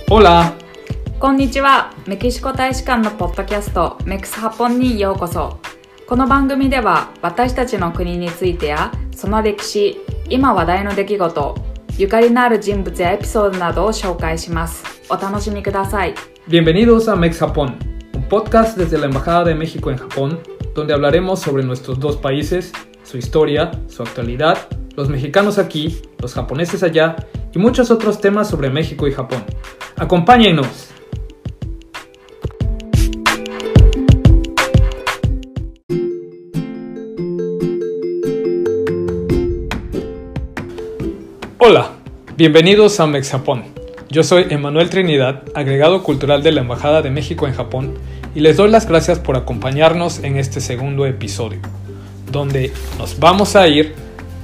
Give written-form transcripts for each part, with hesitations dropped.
Hola! こんにちは。メキシコ大使館のポッドキャストメクスハポンにようこそ。この番組では私たちの国についてやその歴史、今話題の出来事、ゆかりのある人物やエピソードなどを紹介します。お楽しみください。Bienvenidos a Mex Japón, un podcast desde la Embajada de México en Japón, donde hablaremos sobre nuestros dos países, su historia, su actualidad, los mexicanos aquí, los japoneses allá y muchos otros temas sobre México y Japón. ¡Acompáñenos! Hola, bienvenidos a Mex Japón. Yo soy Emanuel Trinidad, agregado cultural de la Embajada de México en Japón, y les doy las gracias por acompañarnos en este segundo episodio, donde nos vamos a ir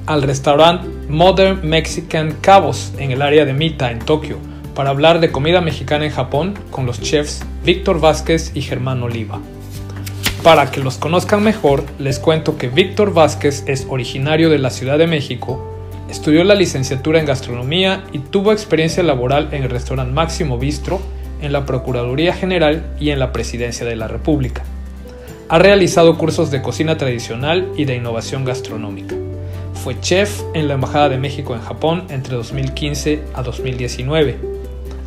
al restaurante Modern Mexican Cabos en el área de Mita, en Tokio, para hablar de comida mexicana en Japón con los chefs Víctor Vázquez y Germán Oliva. Para que los conozcan mejor, les cuento que Víctor Vázquez es originario de la Ciudad de México, estudió la licenciatura en gastronomía y tuvo experiencia laboral en el restaurante Máximo Bistro, en la Procuraduría General y en la Presidencia de la República. Ha realizado cursos de cocina tradicional y de innovación gastronómica. Fue chef en la Embajada de México en Japón entre 2015 a 2019.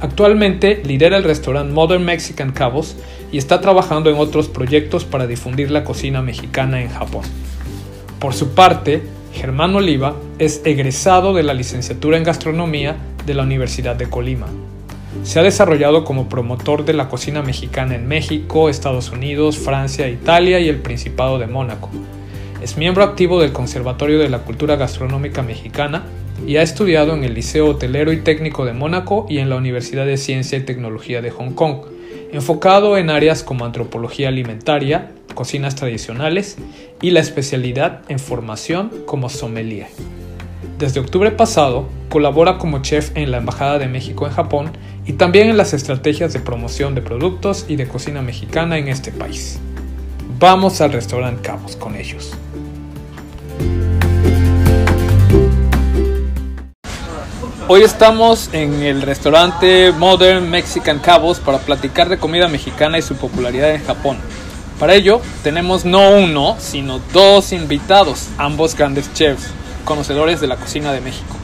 Actualmente lidera el restaurante Modern Mexican Cabos y está trabajando en otros proyectos para difundir la cocina mexicana en Japón. Por su parte, Germán Oliva es egresado de la licenciatura en gastronomía de la Universidad de Colima. Se ha desarrollado como promotor de la cocina mexicana en México, Estados Unidos, Francia, Italia y el Principado de Mónaco. Es miembro activo del Conservatorio de la Cultura Gastronómica Mexicana y ha estudiado en el Liceo Hotelero y Técnico de Mónaco y en la Universidad de Ciencia y Tecnología de Hong Kong, enfocado en áreas como antropología alimentaria, cocinas tradicionales y la especialidad en formación como sommelier. Desde octubre pasado, colabora como chef en la Embajada de México en Japón y también en las estrategias de promoción de productos y de cocina mexicana en este país. Vamos al restaurante Cabos con ellos. Hoy estamos en el restaurante Modern Mexican Cabos para platicar de comida mexicana y su popularidad en Japón. Para ello, tenemos no uno, sino dos invitados, ambos grandes chefs, conocedores de la cocina de México.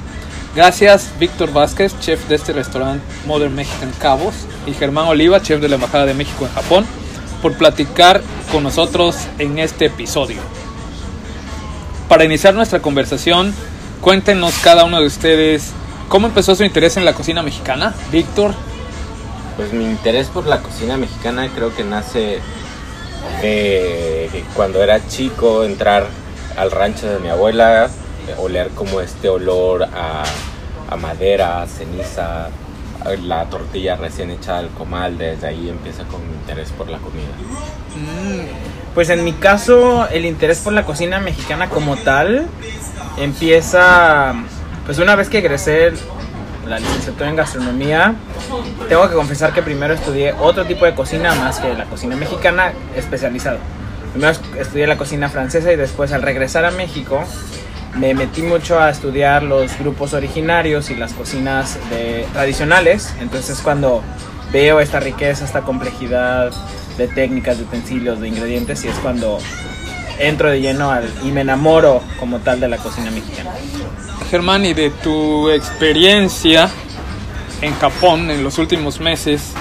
Gracias, Víctor Vázquez, chef de este restaurante Modern Mexican Cabos, y Germán Oliva, chef de la Embajada de México en Japón, por platicar con nosotros en este episodio. Para iniciar nuestra conversación, cuéntenos cada uno de ustedes cómo empezó su interés en la cocina mexicana. Víctor. Pues mi interés por la cocina mexicana creo que nace cuando era chico, entrar al rancho de mi abuela, oler como este olor a madera, ceniza, la tortilla recién echada al comal. Desde ahí empieza con mi interés por la comida. Pues en mi caso el interés por la cocina mexicana como tal empieza pues una vez que egresé la licenciatura en gastronomía. Tengo que confesar que primero estudié otro tipo de cocina más que la cocina mexicana especializado. Primero estudié la cocina francesa y después, al regresar a México, me metí mucho a estudiar los grupos originarios y las cocinas tradicionales. Entonces, cuando veo esta riqueza, esta complejidad de técnicas, de utensilios, de ingredientes, y es cuando entro de lleno y me enamoro como tal de la cocina mexicana. Germán, y de tu experiencia en Japón en los últimos meses,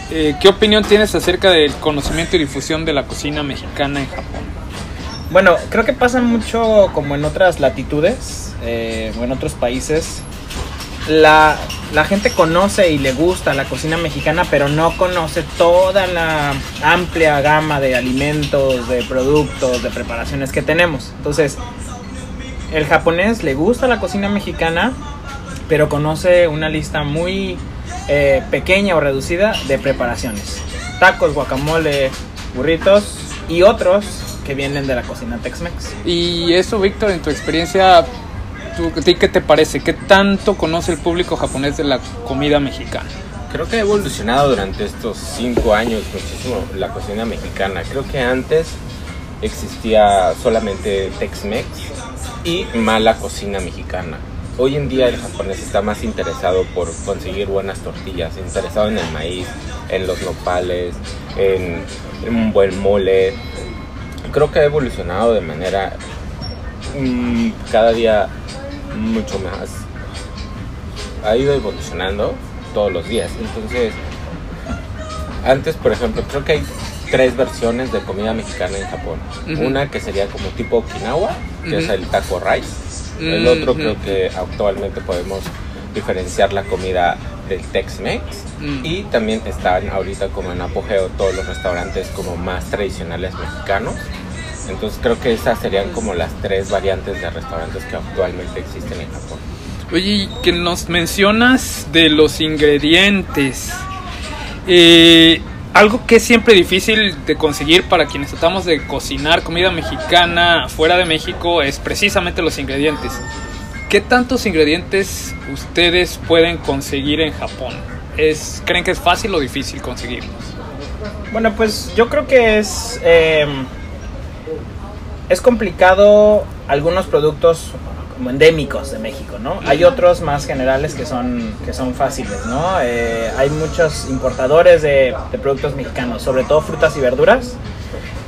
¿qué opinión tienes acerca del conocimiento y difusión de la cocina mexicana en Japón? Bueno, creo que pasa mucho como en otras latitudes o en otros países. La gente conoce y le gusta la cocina mexicana, pero no conoce toda la amplia gama de alimentos, de productos, de preparaciones que tenemos. Entonces, el japonés le gusta la cocina mexicana, pero conoce una lista muy pequeña o reducida de preparaciones. Tacos, guacamole, burritos y otros que vienen de la cocina Tex-Mex. Y eso, Víctor, en tu experiencia, ¿a ti qué te parece? ¿Qué tanto conoce el público japonés de la comida mexicana? Creo que ha evolucionado durante estos 5 años muchísimo la cocina mexicana. Creo que antes existía solamente Tex-Mex y mala cocina mexicana. hoy en día el japonés está más interesado por conseguir buenas tortillas, interesado en el maíz, en los nopales, en un buen mole. Creo que ha evolucionado de manera cada día mucho más. Ha ido evolucionando todos los días. Entonces, antes, por ejemplo, creo que hay 3 versiones de comida mexicana en Japón. Una que sería como tipo Okinawa, que es el taco rice. El otro creo que actualmente podemos diferenciar la comida del Tex-Mex. Y también están ahorita como en apogeo todos los restaurantes como más tradicionales mexicanos. Entonces creo que esas serían como las 3 variantes de restaurantes que actualmente existen en Japón. Oye, que nos mencionas de los ingredientes. Algo que es siempre difícil de conseguir para quienes tratamos de cocinar comida mexicana fuera de México es precisamente los ingredientes. ¿Qué tantos ingredientes ustedes pueden conseguir en Japón? ¿Creen que es fácil o difícil conseguirlos? Bueno, pues yo creo que es complicado algunos productos como endémicos de México, ¿no? Hay otros más generales que son fáciles, ¿no? Hay muchos importadores de productos mexicanos, sobre todo frutas y verduras,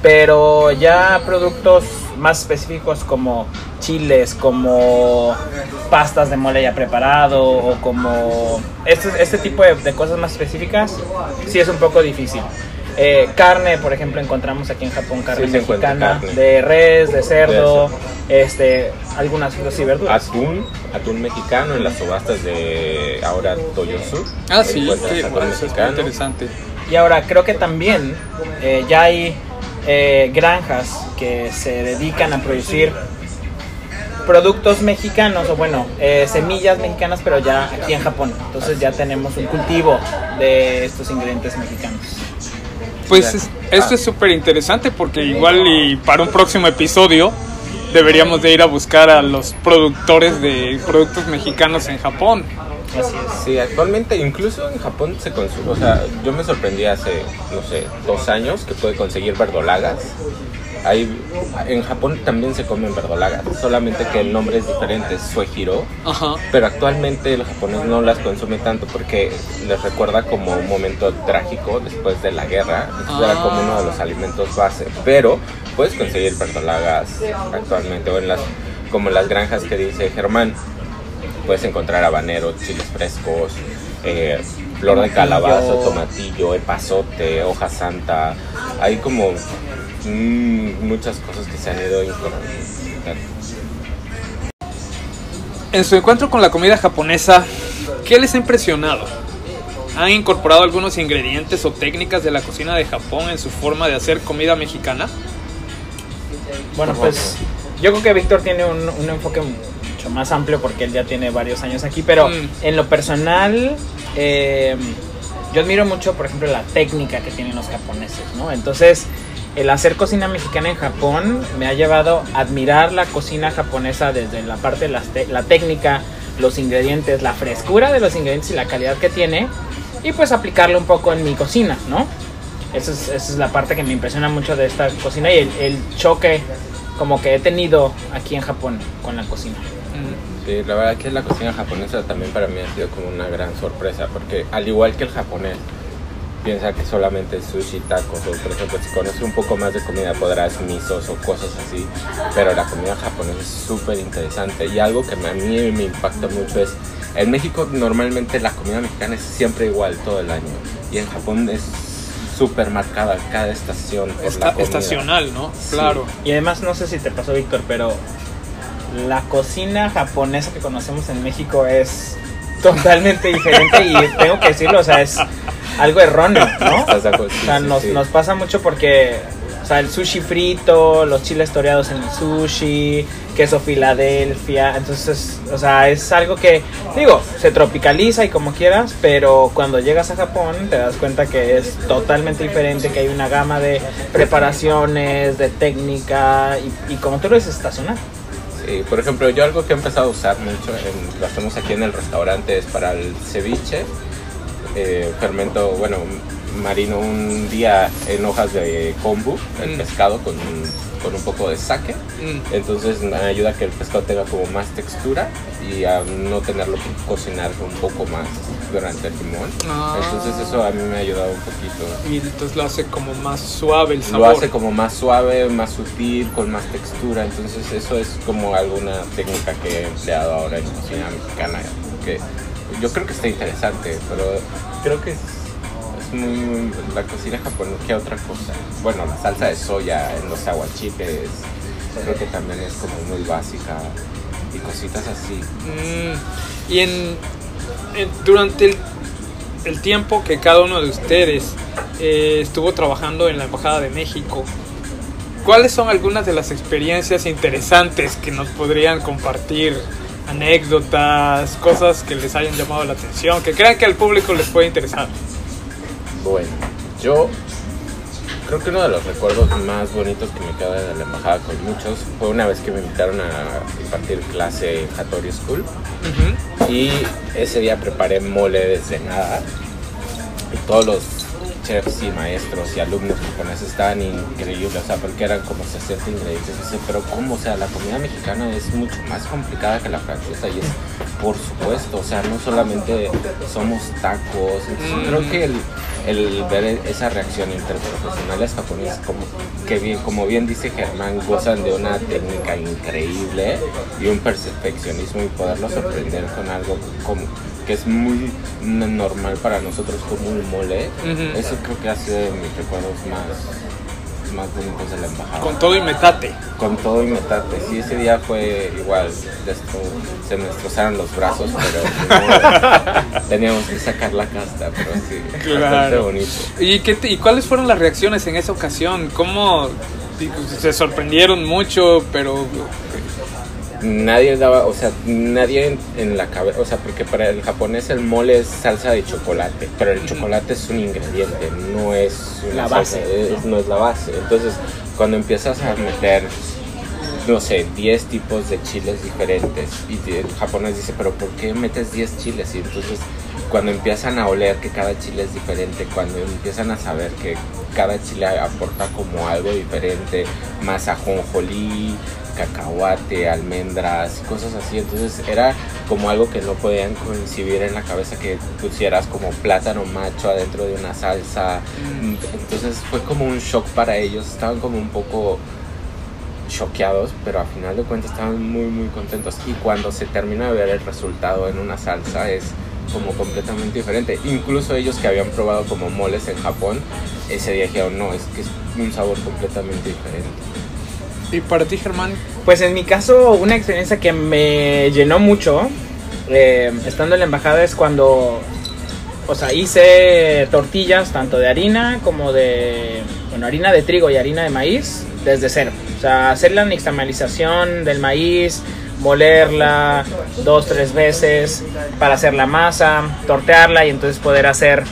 pero ya productos más específicos como chiles, como pastas de mole ya preparado o como este tipo de cosas más específicas, sí es un poco difícil. Carne, por ejemplo, encontramos aquí en Japón carne mexicana, de res, de cerdo, algunas frutas y verduras. Atún mexicano en las subastas de ahora Toyosu. Ah, sí, que bueno, eso es muy interesante. Y ahora creo que también ya hay granjas que se dedican a producir productos mexicanos o bueno, semillas mexicanas, pero ya aquí en Japón. Entonces ya tenemos un cultivo de estos ingredientes mexicanos. Pues esto es súper interesante porque igual y para un próximo episodio deberíamos de ir a buscar a los productores de productos mexicanos en Japón. Así es. Sí, actualmente incluso en Japón se consume, o sea, yo me sorprendí hace, no sé, 2 años que pude conseguir verdolagas. En Japón también se comen verdolagas, solamente que el nombre es diferente, es suejiro. Ajá. Pero actualmente el japonés no las consume tanto porque les recuerda como un momento trágico después de la guerra. Entonces era como uno de los alimentos base. Pero puedes conseguir verdolagas actualmente o como en las granjas que dice Germán. Puedes encontrar habanero, chiles frescos, flor de calabaza, tomatillo, epazote, hoja santa. Hay como muchas cosas que se han ido incorporando. En su encuentro con la comida japonesa, ¿qué les ha impresionado? ¿Han incorporado algunos ingredientes o técnicas de la cocina de Japón en su forma de hacer comida mexicana? Bueno, pues yo creo que Víctor tiene un enfoque mucho más amplio porque él ya tiene varios años aquí, pero en lo personal yo admiro mucho, por ejemplo, la técnica que tienen los japoneses, ¿no? Entonces, el hacer cocina mexicana en Japón me ha llevado a admirar la cocina japonesa desde la parte de la técnica, los ingredientes, la frescura de los ingredientes y la calidad que tiene, y pues aplicarlo un poco en mi cocina, ¿no? Esa es la parte que me impresiona mucho de esta cocina y el choque como que he tenido aquí en Japón con la cocina. Sí, la verdad que la cocina japonesa también para mí ha sido como una gran sorpresa, porque al igual que el japonés piensa que solamente es sushi, tacos, o por ejemplo si conoces un poco más de comida podrás misos o cosas así, pero la comida japonesa es súper interesante. Y algo que a mí me impacta mucho es, en México normalmente la comida mexicana es siempre igual todo el año, y en Japón es súper marcada cada estación por la comida. Estacional, ¿no? Sí. Claro. Y además no sé si te pasó, Víctor, pero la cocina japonesa que conocemos en México es totalmente diferente y tengo que decirlo, o sea, es algo erróneo, ¿no? O sea, nos pasa mucho porque, o sea, el sushi frito, los chiles toreados en el sushi, queso Filadelfia, entonces, o sea, es algo que, digo, se tropicaliza y como quieras, pero cuando llegas a Japón te das cuenta que es totalmente diferente, que hay una gama de preparaciones, de técnica y como tú lo dices, estacional. Sí, por ejemplo, yo algo que he empezado a usar mucho, lo hacemos aquí en el restaurante, es para el ceviche. Fermento, bueno, marino un día en hojas de kombu, el pescado con con un poco de sake. Entonces me ayuda a que el pescado tenga como más textura y a no tenerlo que cocinar un poco más durante el limón. Entonces eso a mí me ha ayudado un poquito. Y entonces lo hace como más suave el sabor. Lo hace como más suave, más sutil, con más textura. Entonces eso es como alguna técnica que he empleado ahora en cocina mexicana, que yo creo que está interesante, pero creo que es muy la cocina japonesa. ¿Qué otra cosa? Bueno, la salsa de soya en los aguachiles creo que también es como muy básica y cositas así. Y durante el tiempo que cada uno de ustedes estuvo trabajando en la Embajada de México, ¿cuáles son algunas de las experiencias interesantes que nos podrían compartir? Anécdotas, cosas que les hayan llamado la atención, que crean que al público les puede interesar. Bueno, yo creo que uno de los recuerdos más bonitos que me queda de la embajada con muchos fue una vez que me invitaron a impartir clase en Hattori School. Y ese día preparé mole desde nada y todos los chefs y maestros y alumnos japoneses estaban increíbles, o sea, porque eran como 60 ingredientes. Dice, pero ¿cómo? O sea, la comida mexicana es mucho más complicada que la francesa y es, por supuesto, o sea, no solamente somos tacos. Entonces, creo que el ver esa reacción entre profesionales japoneses, como bien dice Germán, gozan de una técnica increíble y un perfeccionismo y poderlo sorprender con algo como que es muy normal para nosotros como un mole. Eso creo que ha sido de mis recuerdos más bonitos de la embajada. Con todo y metate. Con todo y metate. Sí, ese día fue igual. Se me destrozaron los brazos, pero teníamos que sacar la casta, pero sí, bastante bonito. ¿Y cuáles fueron las reacciones en esa ocasión? ¿Cómo se sorprendieron mucho, pero nadie daba, o sea, nadie en la cabeza, o sea, porque para el japonés el mole es salsa de chocolate, pero el chocolate es un ingrediente, no es la base, no es la base. Entonces, cuando empiezas a meter, no sé, 10 tipos de chiles diferentes, y el japonés dice, pero ¿por qué metes 10 chiles? Y entonces, cuando empiezan a oler que cada chile es diferente, cuando empiezan a saber que cada chile aporta como algo diferente, más ajonjolí, cacahuate, almendras, cosas así, entonces era como algo que no podían concebir en la cabeza, que pusieras como plátano macho adentro de una salsa. Entonces fue como un shock para ellos, estaban como un poco choqueados, pero a final de cuentas estaban muy muy contentos, y cuando se termina de ver el resultado en una salsa es como completamente diferente. Incluso ellos que habían probado como moles en Japón, ese día dijeron, no, es que es un sabor completamente diferente. ¿Y para ti, Germán? Pues en mi caso, una experiencia que me llenó mucho estando en la embajada es cuando, o sea, hice tortillas tanto de harina como harina de trigo y harina de maíz desde cero. O sea, hacer la nixtamalización del maíz, molerla 2-3 veces para hacer la masa, tortearla y entonces poder hacer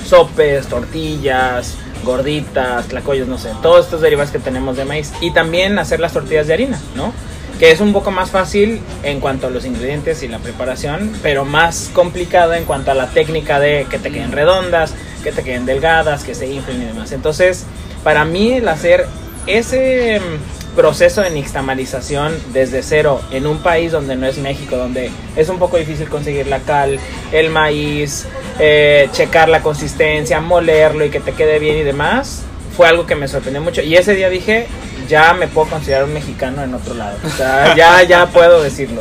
sopes, tortillas, gorditas, tlacoyos, no sé, todos estos derivados que tenemos de maíz, y también hacer las tortillas de harina, ¿no? Que es un poco más fácil en cuanto a los ingredientes y la preparación, pero más complicado en cuanto a la técnica de que te queden redondas, que te queden delgadas, que se inflen y demás. Entonces, para mí el hacer ese proceso de nixtamalización desde cero en un país donde no es México, donde es un poco difícil conseguir la cal, el maíz, checar la consistencia, molerlo y que te quede bien y demás, fue algo que me sorprendió mucho. Y ese día dije, ya me puedo considerar un mexicano en otro lado, o sea, ya puedo decirlo.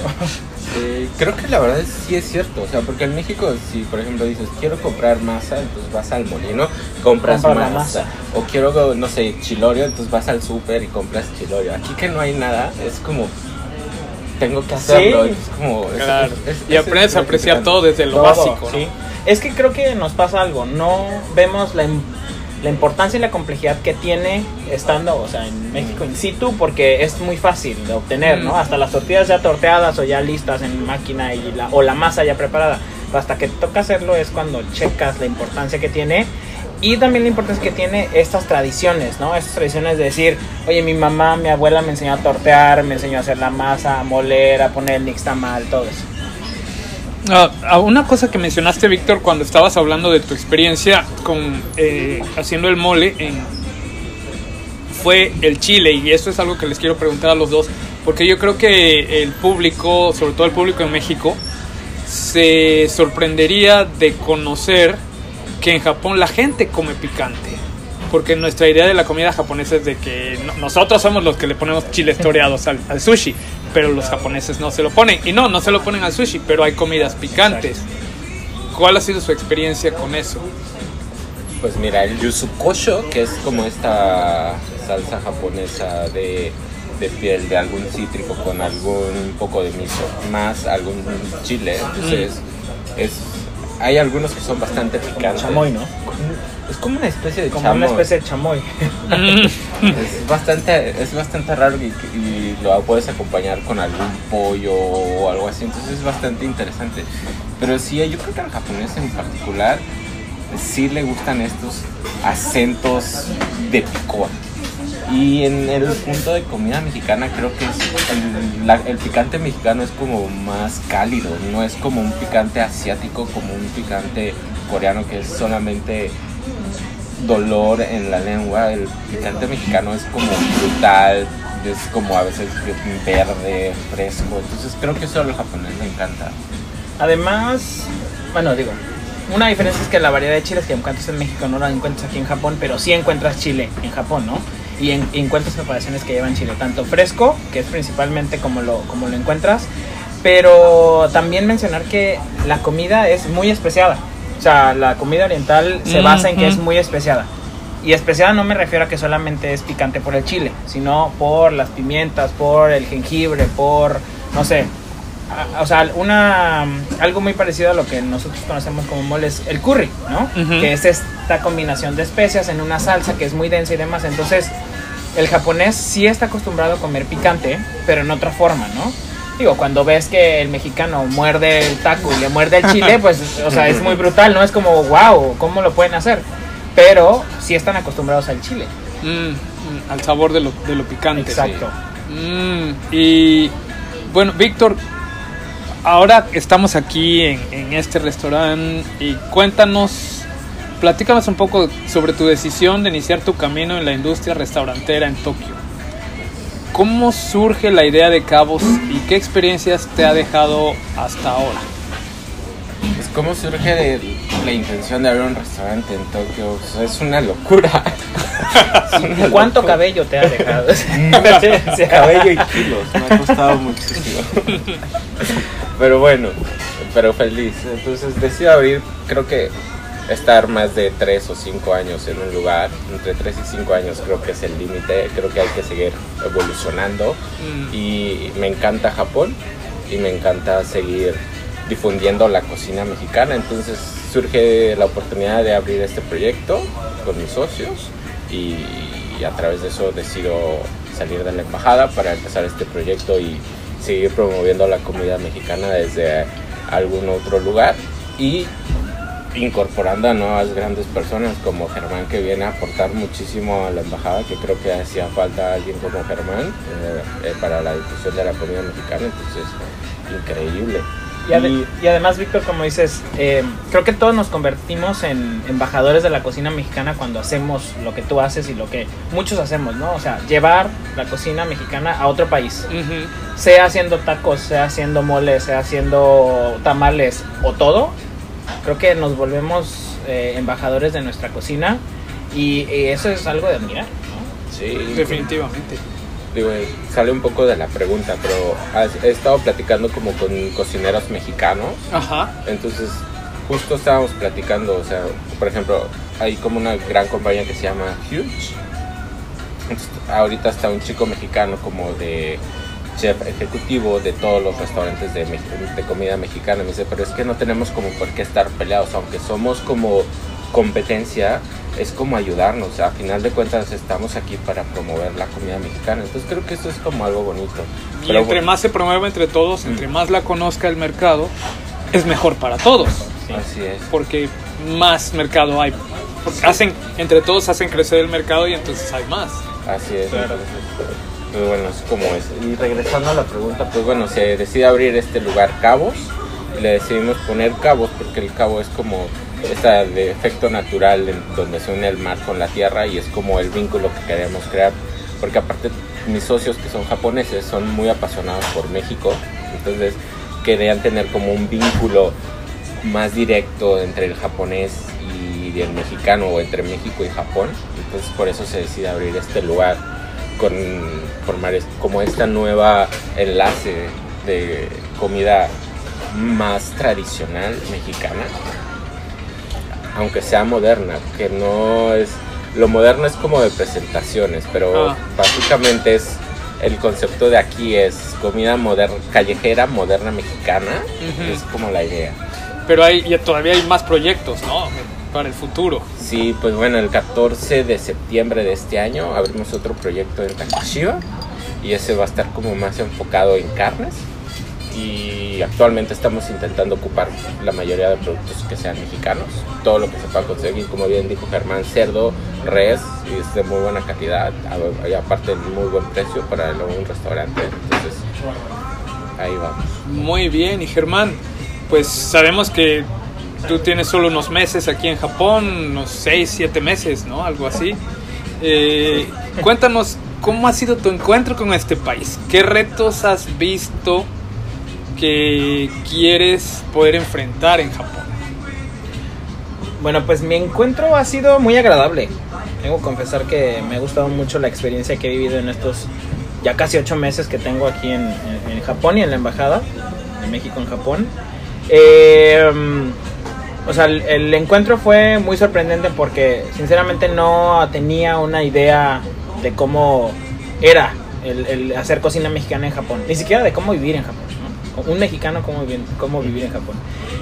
Creo que la verdad sí es cierto, o sea, porque en México, si por ejemplo dices, quiero comprar masa, entonces vas al molino, compras masa. O quiero, no sé, chilorio, entonces vas al súper y compras chilorio. Aquí que no hay nada, es como, tengo que hacerlo. Sí, es como, claro. Y aprendes a apreciar todo desde lo básico, ¿no? Sí. Es que creo que nos pasa algo, no vemos la importancia y la complejidad que tiene estando, o sea, en México in situ, porque es muy fácil de obtener, ¿no? Hasta las tortillas ya torteadas o ya listas en máquina o la masa ya preparada. Pero hasta que te toca hacerlo es cuando checas la importancia que tiene, y también la importancia que tiene estas tradiciones, ¿no? Estas tradiciones de decir, oye, mi mamá, mi abuela me enseñó a tortear, me enseñó a hacer la masa, a moler, a poner el nixtamal, todo eso. Una cosa que mencionaste, Víctor, cuando estabas hablando de tu experiencia con haciendo el mole, fue el chile, y eso es algo que les quiero preguntar a los dos, porque yo creo que el público, sobre todo el público en México, se sorprendería de conocer que en Japón la gente come picante, porque nuestra idea de la comida japonesa es de que nosotros somos los que le ponemos chiles toreados al sushi, pero los japoneses no se lo ponen, y no se lo ponen al sushi, pero hay comidas picantes. Exacto. ¿Cuál ha sido su experiencia con eso? Pues mira, el yuzukosho, que es como esta salsa japonesa de piel de algún cítrico con algún poco de miso, más algún chile, entonces hay algunos que son bastante picantes. Chamoy, ¿no? Es como una especie de como chamoy. Una especie de chamoy. Es bastante raro y lo puedes acompañar con algún pollo o algo así, entonces es bastante interesante. Pero sí, yo creo que al japonés en particular sí le gustan estos acentos de picor. Y en el punto de comida mexicana creo que el picante mexicano es como más cálido, no es como un picante asiático, como un picante coreano que es solamente dolor en la lengua. El picante mexicano es como brutal, es como a veces verde, fresco, entonces creo que eso a los japoneses les encanta. Además, bueno, digo, una diferencia es que la variedad de chiles que encuentras en México no la encuentras aquí en Japón, pero sí encuentras chile en Japón, ¿no? Y encuentras preparaciones que llevan chile, tanto fresco, que es principalmente como lo encuentras, pero también mencionar que la comida es muy especiada. O sea, la comida oriental se basa en que es muy especiada. Y especiada no me refiero a que solamente es picante por el chile, sino por las pimientas, por el jengibre, por, no sé, o sea, algo muy parecido a lo que nosotros conocemos como mole es el curry, ¿no? Que es esta combinación de especias en una salsa que es muy densa y demás. Entonces, el japonés sí está acostumbrado a comer picante, pero en otra forma, ¿no? Digo, cuando ves que el mexicano muerde el taco y le muerde el chile, pues, o sea, es muy brutal, ¿no? Es como, wow, ¿cómo lo pueden hacer? Pero sí están acostumbrados al chile. Al sabor de lo picante. Exacto. Sí. Y, bueno, Víctor, ahora estamos aquí en este restaurante y platícanos un poco sobre tu decisión de iniciar tu camino en la industria restaurantera en Tokio. ¿Cómo surge la idea de Cabos y qué experiencias te ha dejado hasta ahora? Pues cómo surge la intención de abrir un restaurante en Tokio. O sea, es una locura. ¿Cuánto cabello te ha dejado? Cabello y kilos, me ha costado muchísimo. Pero bueno, pero feliz. Entonces decido abrir, creo que estar más de 3 o 5 años en un lugar, entre 3 y 5 años creo que es el límite, creo que hay que seguir evolucionando y me encanta Japón y me encanta seguir difundiendo la cocina mexicana, entonces surge la oportunidad de abrir este proyecto con mis socios y a través de eso decido salir de la embajada para empezar este proyecto y seguir promoviendo la comida mexicana desde algún otro lugar y incorporando a nuevas grandes personas como Germán, que viene a aportar muchísimo a la embajada, que creo que hacía falta alguien como Germán para la difusión de la comida mexicana, entonces increíble. Y además, Víctor, como dices, creo que todos nos convertimos en embajadores de la cocina mexicana cuando hacemos lo que tú haces y lo que muchos hacemos, ¿no? O sea, llevar la cocina mexicana a otro país, sea haciendo tacos, sea haciendo mole, sea haciendo tamales o todo. Creo que nos volvemos embajadores de nuestra cocina y eso es algo de admirar, ¿no? Sí, definitivamente. Digo, sale un poco de la pregunta, pero he estado platicando como con cocineros mexicanos. Ajá. Entonces, justo estábamos platicando, o sea, por ejemplo, hay como una gran compañía que se llama Huge. Entonces, ahorita está un chico mexicano como de chef ejecutivo de todos los restaurantes de comida mexicana. Me dice, pero es que no tenemos como por qué estar peleados, aunque somos como competencia, es como ayudarnos. A final de cuentas estamos aquí para promover la comida mexicana, entonces creo que eso es como algo bonito. Y pero entre más se promueva entre todos, entre más la conozca el mercado, es mejor para todos. Sí. Así es. Porque más mercado hay. Porque entre todos hacen crecer el mercado y entonces hay más. Así es. Claro. Entonces, pues bueno, es como es. Y regresando a la pregunta, pues bueno, se decide abrir este lugar Cabos. Le decidimos poner Cabos porque el cabo es como de efecto natural donde se une el mar con la tierra, y es como el vínculo que queremos crear, porque aparte mis socios que son japoneses son muy apasionados por México, entonces querían tener como un vínculo más directo entre el japonés y el mexicano, o entre México y Japón. Entonces por eso se decide abrir este lugar, con formar como esta nueva enlace de comida más tradicional mexicana, aunque sea moderna, que no es, lo moderno es como de presentaciones, pero básicamente es, el concepto de aquí es comida moderna, callejera, moderna, mexicana. Es como la idea. Pero todavía hay más proyectos, ¿no? Para el futuro. Sí, pues bueno, el 14 de septiembre de este año abrimos otro proyecto en Takashiba, y ese va a estar como más enfocado en carnes, y actualmente estamos intentando ocupar la mayoría de productos que sean mexicanos, todo lo que se pueda conseguir, como bien dijo Germán, cerdo, res, y es de muy buena calidad, y aparte de muy buen precio para un restaurante. Entonces ahí vamos. Muy bien. Y Germán, pues sabemos que tú tienes solo unos meses aquí en Japón, unos 6-7 meses, ¿no? Algo así. Cuéntanos, ¿cómo ha sido tu encuentro con este país? ¿Qué retos has visto que quieres poder enfrentar en Japón? Bueno, pues mi encuentro ha sido muy agradable. Tengo que confesar que me ha gustado mucho la experiencia que he vivido en estos ya casi 8 meses que tengo aquí en Japón y en la embajada de México en Japón. O sea, el encuentro fue muy sorprendente porque sinceramente no tenía una idea de cómo era el hacer cocina mexicana en Japón, ni siquiera de cómo vivir en Japón, ¿no? Un mexicano cómo vivir en Japón.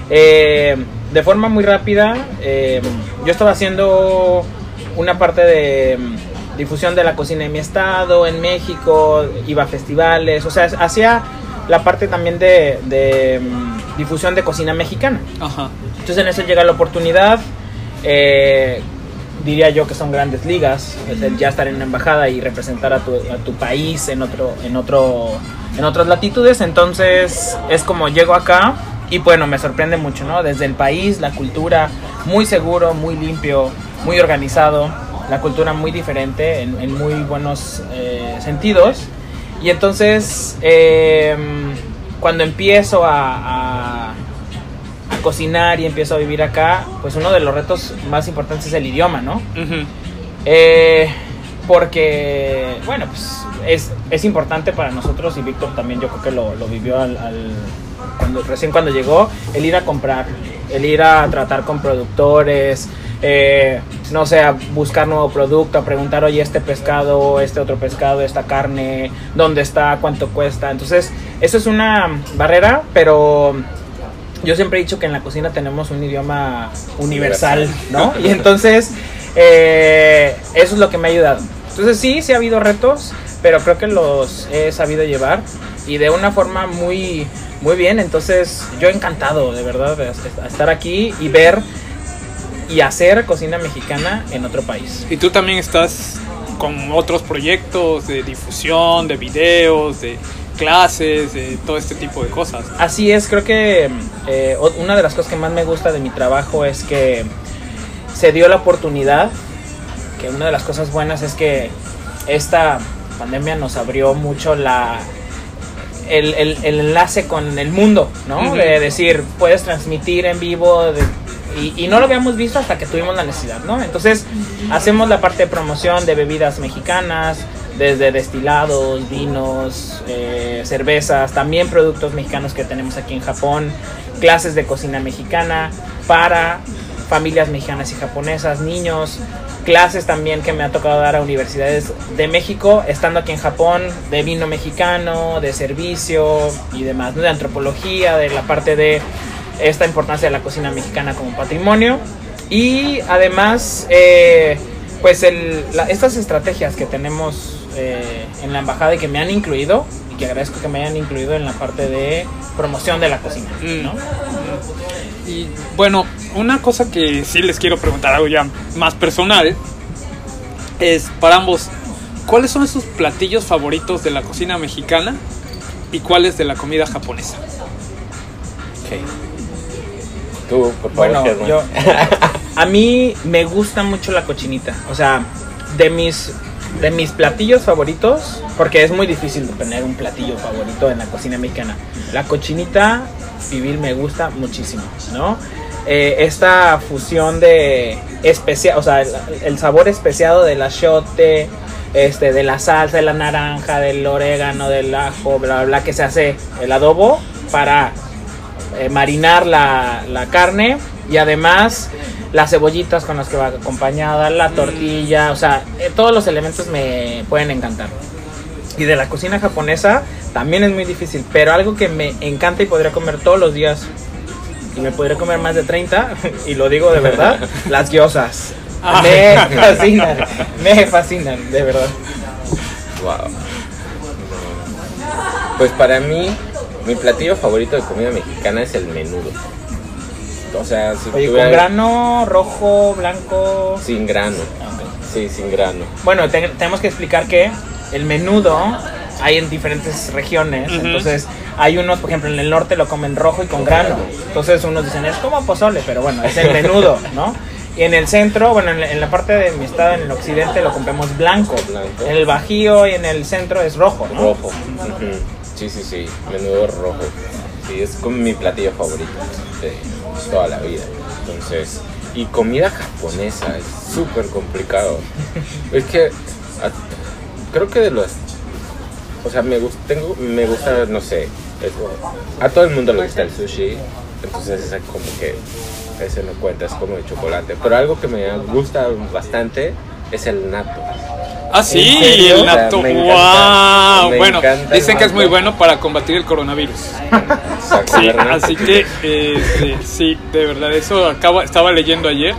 De forma muy rápida, yo estaba haciendo una parte de difusión de la cocina en mi estado, en México, iba a festivales, o sea, hacía la parte también de difusión de cocina mexicana. Ajá. Entonces en eso llega la oportunidad, diría yo que son grandes ligas, es el ya estar en una embajada y representar a tu país en otras latitudes. Entonces es como llego acá y bueno, me sorprende mucho, ¿no? Desde el país, la cultura, muy seguro, muy limpio, muy organizado, la cultura muy diferente en muy buenos sentidos. Y entonces cuando empiezo a cocinar y empiezo a vivir acá, pues uno de los retos más importantes es el idioma, ¿no? Uh-huh. Porque, bueno, pues es importante para nosotros, y Víctor también yo creo que lo vivió cuando llegó, el ir a comprar, el ir a tratar con productores, no sé, a buscar nuevo producto, a preguntar, oye, este pescado, este otro pescado, esta carne, ¿dónde está? ¿Cuánto cuesta? Entonces, eso es una barrera, pero yo siempre he dicho que en la cocina tenemos un idioma universal, ¿no? Y entonces, eso es lo que me ha ayudado. Entonces sí ha habido retos, pero creo que los he sabido llevar y de una forma muy, muy bien. Entonces yo encantado, de verdad, de estar aquí y ver y hacer cocina mexicana en otro país. Y tú también estás con otros proyectos de difusión, de videos, de clases, de todo este tipo de cosas. Así es, creo que una de las cosas que más me gusta de mi trabajo es que se dio la oportunidad, que una de las cosas buenas es que esta pandemia nos abrió mucho el enlace con el mundo, ¿no? Uh-huh. De decir, puedes transmitir en vivo y no lo habíamos visto hasta que tuvimos la necesidad, ¿no? Entonces hacemos la parte de promoción de bebidas mexicanas, desde destilados, vinos, cervezas, también productos mexicanos que tenemos aquí en Japón, clases de cocina mexicana para familias mexicanas y japonesas, niños, clases también que me ha tocado dar a universidades de México, estando aquí en Japón, de vino mexicano, de servicio y demás, ¿no? De antropología, de la parte de esta importancia de la cocina mexicana como patrimonio. Y además, pues estas estrategias que tenemos en la embajada y que me han incluido, y que agradezco que me hayan incluido en la parte de promoción de la cocina, ¿no? Y bueno, una cosa que sí les quiero preguntar, algo ya más personal, es para ambos, ¿cuáles son sus platillos favoritos de la cocina mexicana y cuáles de la comida japonesa? Okay. Tú, por favor, Bueno, Germán. a mí me gusta mucho la cochinita. O sea, de mis platillos favoritos, porque es muy difícil tener un platillo favorito en la cocina mexicana. La cochinita pibil me gusta muchísimo, ¿no? Esta fusión de o sea, el sabor especiado del achiote, de la salsa, de la naranja, del orégano, del ajo, bla, bla, bla, que se hace el adobo para marinar la carne, y además las cebollitas con las que va acompañada, la tortilla, o sea, todos los elementos me pueden encantar. Y de la cocina japonesa también es muy difícil, pero algo que me encanta y podría comer todos los días, y me podría comer más de 30, y lo digo de verdad, las gyozas. Me fascinan, de verdad. Wow. Pues para mí, mi platillo favorito de comida mexicana es el menudo. O sea, si Oye, tuviera... ¿con grano, rojo, blanco? Sin grano. Ok. Sí, sin grano. Bueno, tenemos que explicar que el menudo hay en diferentes regiones. Entonces, hay unos, por ejemplo, en el norte lo comen rojo y con grano. Entonces, unos dicen, es como pozole, pero bueno, es el menudo, ¿no? Y en el centro, bueno, en la parte de mi estado, en el occidente, lo comemos blanco. En el Bajío y en el centro es rojo, ¿no? Rojo. Sí. Menudo rojo. Sí, es como mi platillo favorito de toda la vida. Entonces, y comida japonesa es súper complicado. Es que creo que de los... O sea, me gusta, no sé, a todo el mundo le gusta el sushi, entonces es como que ese no cuenta, es como de chocolate. Pero algo que me gusta bastante es el natto. Ah, sí, ¿En serio? el natto. O sea, me encanta, ¡Wow! me Bueno, encanta dicen el que es muy natto. bueno para combatir el coronavirus. Exacto, Sí, ¿verdad? así que sí, de verdad, eso estaba leyendo ayer,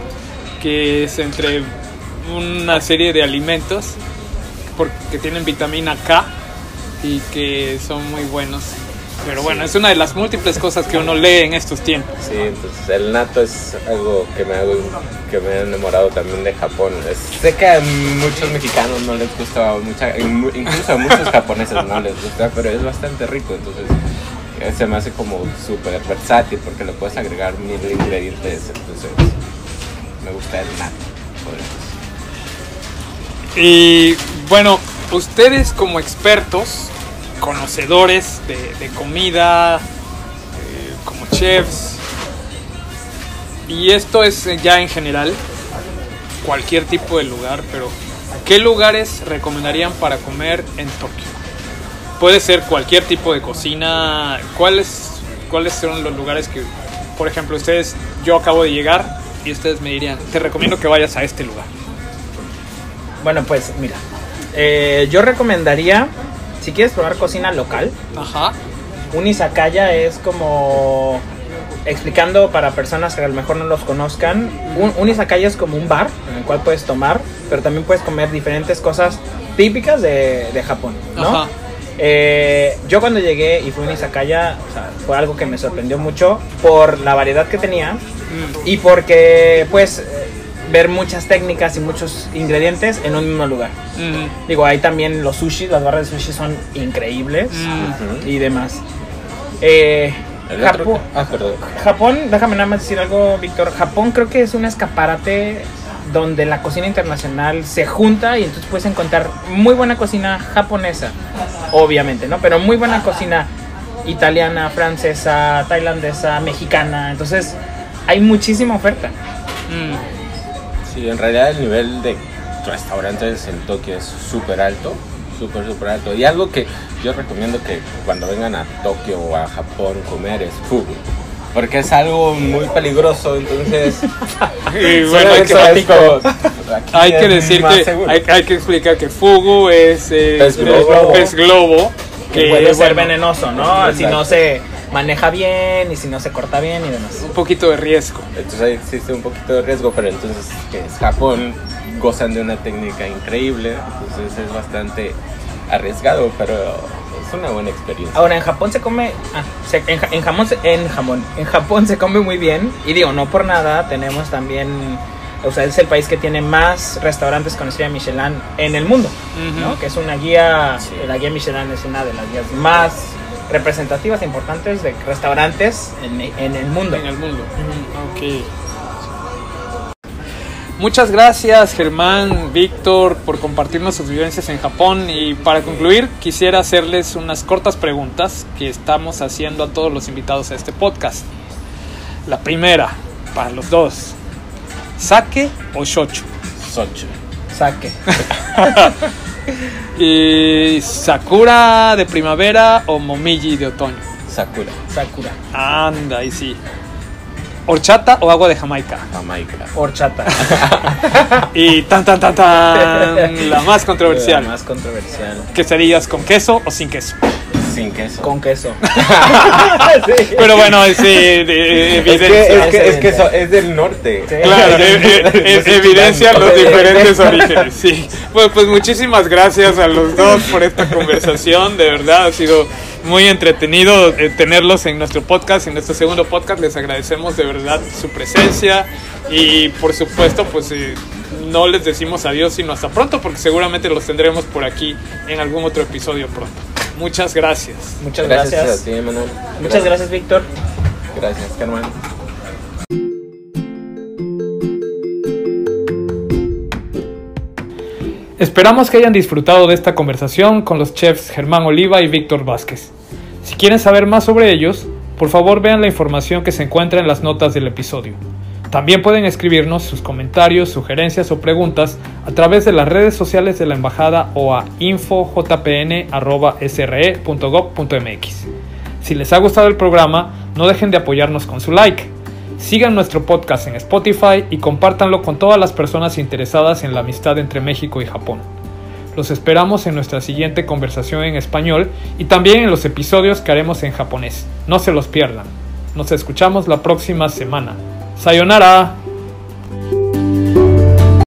que es entre una serie de alimentos porque tienen vitamina K y que son muy buenos. Pero bueno, es una de las múltiples cosas que uno lee en estos tiempos. Sí, entonces el natto es algo que me ha enamorado también de Japón. Sé que a muchos mexicanos no les gusta incluso a muchos japoneses no les gusta, pero es bastante rico, entonces se me hace como súper versátil porque le puedes agregar 1000 ingredientes, entonces me gusta el natto, podría decir. Y bueno, ustedes como expertos, conocedores de comida, como chefs, y esto es ya en general, cualquier tipo de lugar, pero ¿qué lugares recomendarían para comer en Tokio? Puede ser cualquier tipo de cocina. ¿Cuáles son los lugares que, por ejemplo, yo acabo de llegar y ustedes me dirían, te recomiendo que vayas a este lugar? Bueno, pues mira, yo recomendaría, si quieres probar cocina local, Ajá. un izakaya es como, explicando para personas que a lo mejor no los conozcan, un izakaya es como un bar en el cual puedes tomar, pero también puedes comer diferentes cosas típicas de Japón, ¿no? Ajá. Yo cuando llegué y fui a un izakaya, o sea, fue algo que me sorprendió mucho por la variedad que tenía y porque pues ver muchas técnicas y muchos ingredientes en un mismo lugar. Digo, ahí también los sushis, las barras de sushi son increíbles y demás. Perdón. Japón, déjame nada más decir algo, Víctor. Japón creo que es un escaparate donde la cocina internacional se junta y entonces puedes encontrar muy buena cocina japonesa, obviamente, ¿no? Pero muy buena cocina italiana, francesa, tailandesa, mexicana. Entonces hay muchísima oferta. Sí, en realidad el nivel de restaurantes en Tokio es súper alto, súper alto. Y algo que yo recomiendo que cuando vengan a Tokio o a Japón comer es fugu, porque es algo muy peligroso, entonces... Y bueno, hay que decir que hay que explicar que fugu es pez globo que puede ser venenoso, ¿no? Si no se maneja bien y si no se corta bien y demás. Un poquito de riesgo. Entonces ahí existe un poquito de riesgo, pero entonces que es Japón, gozan de una técnica increíble, entonces es bastante arriesgado, pero es una buena experiencia. Ahora en Japón se come, en Japón se come muy bien, y digo, no por nada, tenemos también, o sea, es el país que tiene más restaurantes con estrella Michelin en el mundo, ¿no? Que es una guía, la guía Michelin es una de las guías más representativas importantes de restaurantes en el mundo. En el mundo. Ok. Muchas gracias, Germán, Víctor, por compartirnos sus vivencias en Japón. Y para concluir, quisiera hacerles unas cortas preguntas que estamos haciendo a todos los invitados a este podcast. La primera, para los dos: ¿sake o shochu? Socho. Saque. ¿Y sakura de primavera o momiji de otoño? Sakura. Sakura. Anda, y sí. ¿Horchata o agua de Jamaica? Jamaica. Horchata. Y tan, la más controversial. La más controversial. ¿Quesadillas con queso o sin queso? Sin queso. Con queso. Sí. Pero bueno, sí, evidencia. Es del norte. Sí. Claro, evidencia los diferentes orígenes. Sí. Pues muchísimas gracias a los dos por esta conversación. De verdad, ha sido muy entretenido tenerlos en nuestro podcast, en nuestro segundo podcast. Les agradecemos de verdad su presencia y por supuesto pues no les decimos adiós sino hasta pronto, porque seguramente los tendremos por aquí en algún otro episodio pronto. Muchas gracias. Muchas Gracias gracias. a ti, Manuel. Muchas gracias, Víctor. Gracias, Germán. Esperamos que hayan disfrutado de esta conversación con los chefs Germán Oliva y Víctor Vázquez. Si quieren saber más sobre ellos, por favor vean la información que se encuentra en las notas del episodio. También pueden escribirnos sus comentarios, sugerencias o preguntas a través de las redes sociales de la embajada o a info.jpn@sre.gov.mx. Si les ha gustado el programa, no dejen de apoyarnos con su like. Sigan nuestro podcast en Spotify y compártanlo con todas las personas interesadas en la amistad entre México y Japón. Los esperamos en nuestra siguiente conversación en español y también en los episodios que haremos en japonés. No se los pierdan. Nos escuchamos la próxima semana. ¡Sayonara!